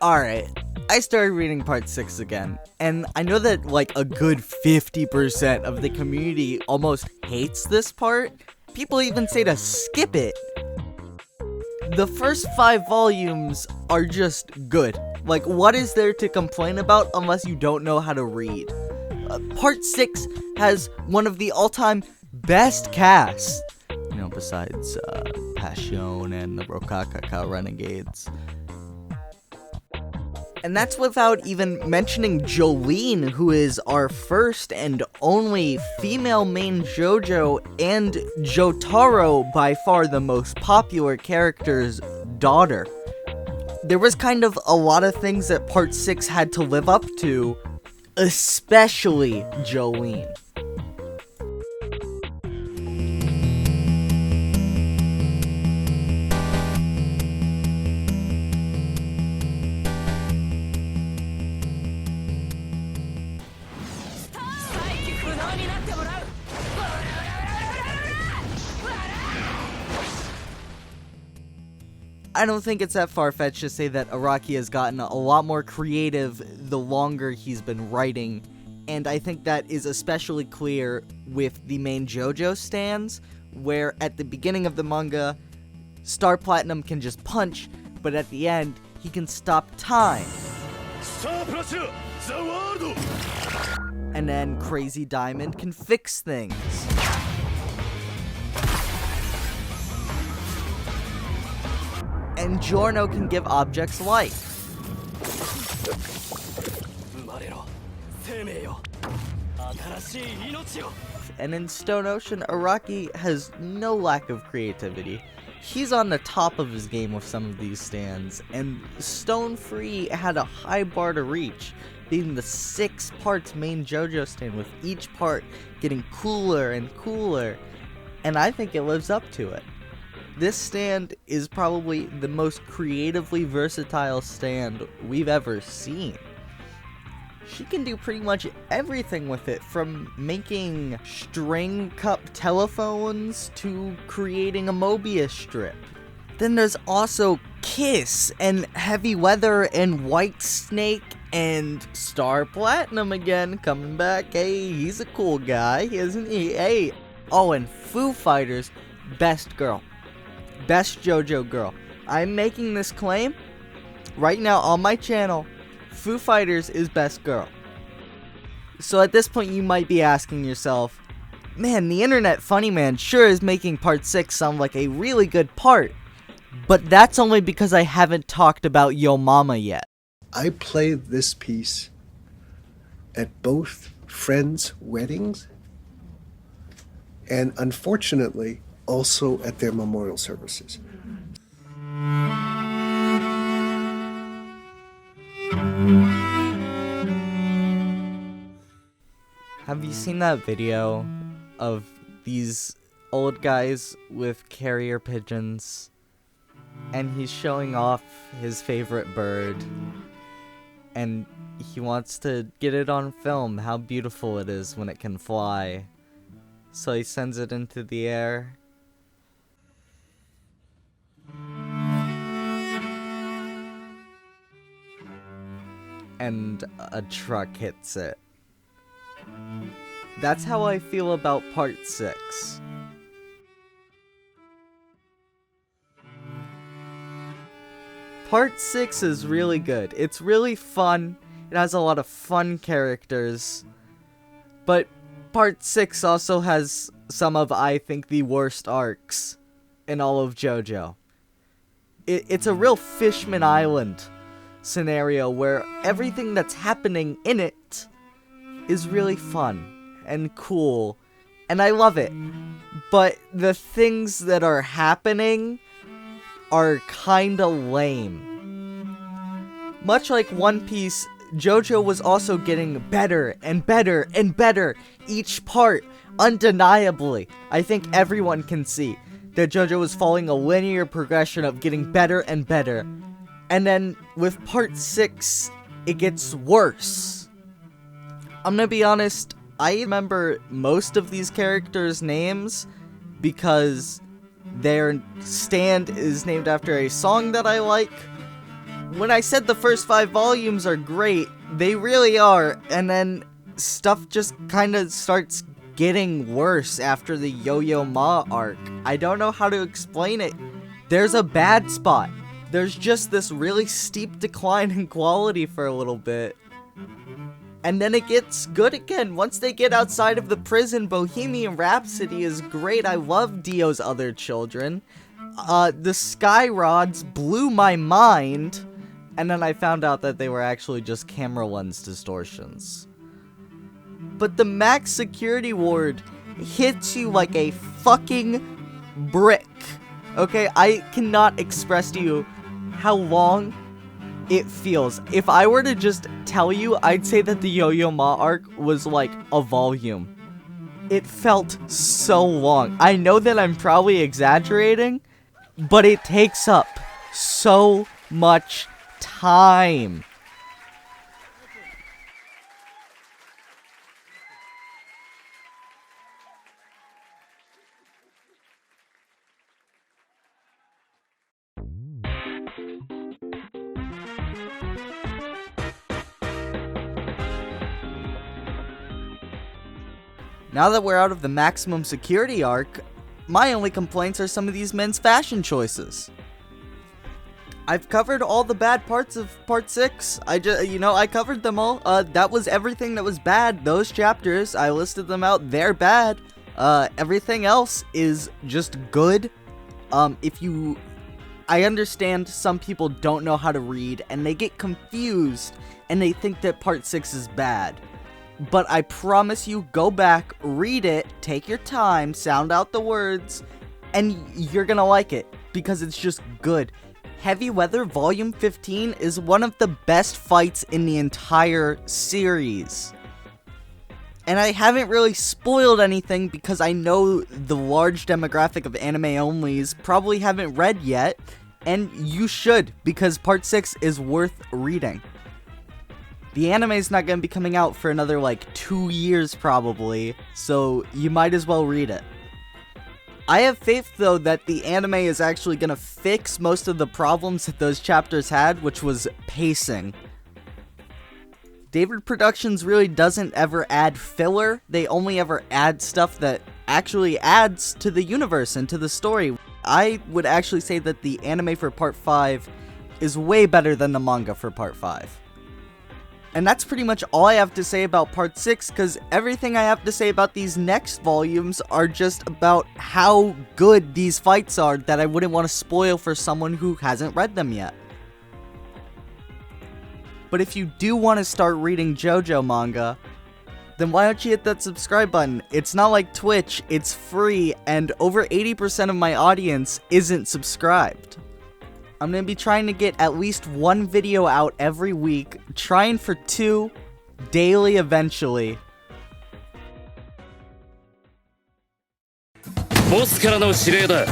Alright, I started reading part 6 again, and I know that like a good 50% of the community almost hates this part. People even say to skip it. The first 5 volumes are just good. Like, what is there to complain about unless you don't know how to read? Part 6 has one of the all-time best casts. You know, besides Passion and the Rokakaka Renegades. And that's without even mentioning Jolene, who is our first and only female main JoJo, and Jotaro, by far the most popular character's daughter. There was kind of a lot of things that Part 6 had to live up to, especially Jolene. I don't think it's that far-fetched to say that Araki has gotten a lot more creative the longer he's been writing, and I think that is especially clear with the main JoJo stands, where at the beginning of the manga, Star Platinum can just punch, but at the end, he can stop time. And then Crazy Diamond can fix things. And Giorno can give objects life. And in Stone Ocean, Araki has no lack of creativity. He's on the top of his game with some of these stands, and Stone Free had a high bar to reach, being the 6 parts main JoJo stand, with each part getting cooler and cooler, and I think it lives up to it. This stand is probably the most creatively versatile stand we've ever seen. She can do pretty much everything with it, from making string cup telephones to creating a Mobius strip. Then there's also Kiss and Heavy Weather and White Snake and Star Platinum again coming back. Hey, he's a cool guy, isn't he? Hey. Oh, and Foo Fighters, best girl. Best JoJo girl. I'm making this claim right now on my channel. Foo Fighters is best girl. So at this point you might be asking yourself, man, the internet funny man sure is making part 6 sound like a really good part. But that's only because I haven't talked about Yo Mama yet. I played this piece at both friends' weddings and unfortunately also at their memorial services. Have you seen that video of these old guys with carrier pigeons, and he's showing off his favorite bird, and he wants to get it on film, how beautiful it is when it can fly, so he sends it into the air, and a truck hits it. That's how I feel about part 6. Part 6 is really good. It's really fun. It has a lot of fun characters. But part 6 also has some of, I think, the worst arcs in all of JoJo. It's a real Fishman Island scenario where everything that's happening in it is really fun and cool, and I love it. But the things that are happening are kinda lame. Much like One Piece, JoJo was also getting better and better and better each part, undeniably. I think everyone can see that JoJo was following a linear progression of getting better and better. And then with part 6, it gets worse. I'm gonna be honest, I remember most of these characters' names because their stand is named after a song that I like, When I said the first 5 volumes are great, they really are, and then stuff just kind of starts getting worse after the Yo-Yo Ma arc. I don't know how to explain it. There's a bad spot. There's just this really steep decline in quality for a little bit. And then it gets good again. Once they get outside of the prison, Bohemian Rhapsody is great. I love Dio's Other Children. The Sky Rods blew my mind. And then I found out that they were actually just camera lens distortions. But the max security ward hits you like a fucking brick. Okay, I cannot express to you how long it feels. If I were to just tell you, I'd say that the Yo-Yo Ma arc was like a volume. It felt so long. I know that I'm probably exaggerating, but it takes up so much time. Now that we're out of the maximum security arc, my only complaints are some of these men's fashion choices. I've covered all the bad parts of part 6. I covered them all. That was everything that was bad. Those chapters, I listed them out. They're bad. Everything else is just good. I understand some people don't know how to read and they get confused and they think that part 6 is bad. But I promise you, go back, read it, take your time, sound out the words, and you're gonna like it, because it's just good. Heavy Weather Volume 15 is one of the best fights in the entire series. And I haven't really spoiled anything because I know the large demographic of anime-onlys probably haven't read yet, and you should, because Part 6 is worth reading. The anime is not going to be coming out for another, 2 years probably, so you might as well read it. I have faith, though, that the anime is actually going to fix most of the problems that those chapters had, which was pacing. David Productions really doesn't ever add filler, they only ever add stuff that actually adds to the universe and to the story. I would actually say that the anime for Part 5 is way better than the manga for Part 5. And that's pretty much all I have to say about Part 6, because everything I have to say about these next volumes are just about how good these fights are that I wouldn't want to spoil for someone who hasn't read them yet. But if you do want to start reading JoJo manga, then why don't you hit that subscribe button? It's not like Twitch, it's free, and over 80% of my audience isn't subscribed. I'm going to be trying to get at least 1 video out every week, trying for 2 daily eventually. ボスからの指令だ。